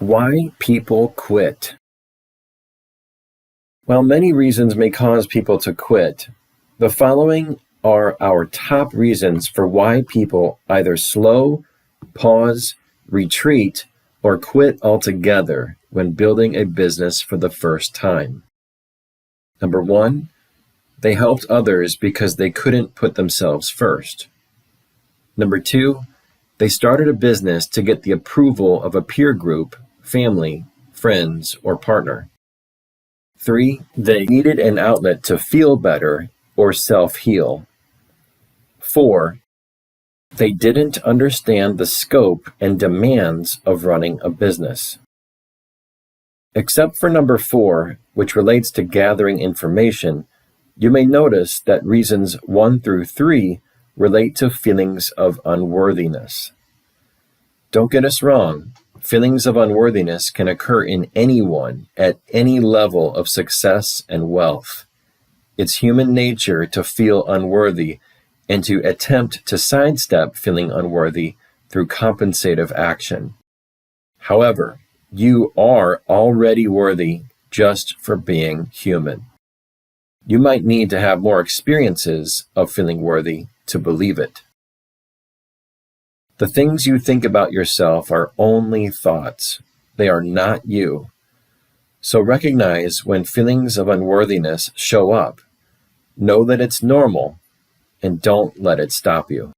Why people quit. While many reasons may cause people to quit, the following are our top reasons for why people either slow, pause, retreat, or quit altogether when building a business for the first time. Number 1, they helped others because they couldn't put themselves first. Number 2, they started a business to get the approval of a peer group, family, friends, or partner. 3, they needed an outlet to feel better or self-heal. 4, they didn't understand the scope and demands of running a business. Except for number 4, which relates to gathering information, you may notice that reasons 1 through 3 relate to feelings of unworthiness. Don't get us wrong, feelings of unworthiness can occur in anyone at any level of success and wealth. It's human nature to feel unworthy and to attempt to sidestep feeling unworthy through compensative action. However, you are already worthy just for being human. You might need to have more experiences of feeling worthy to believe it. The things you think about yourself are only thoughts. They are not you. So recognize when feelings of unworthiness show up. Know that it's normal, and don't let it stop you.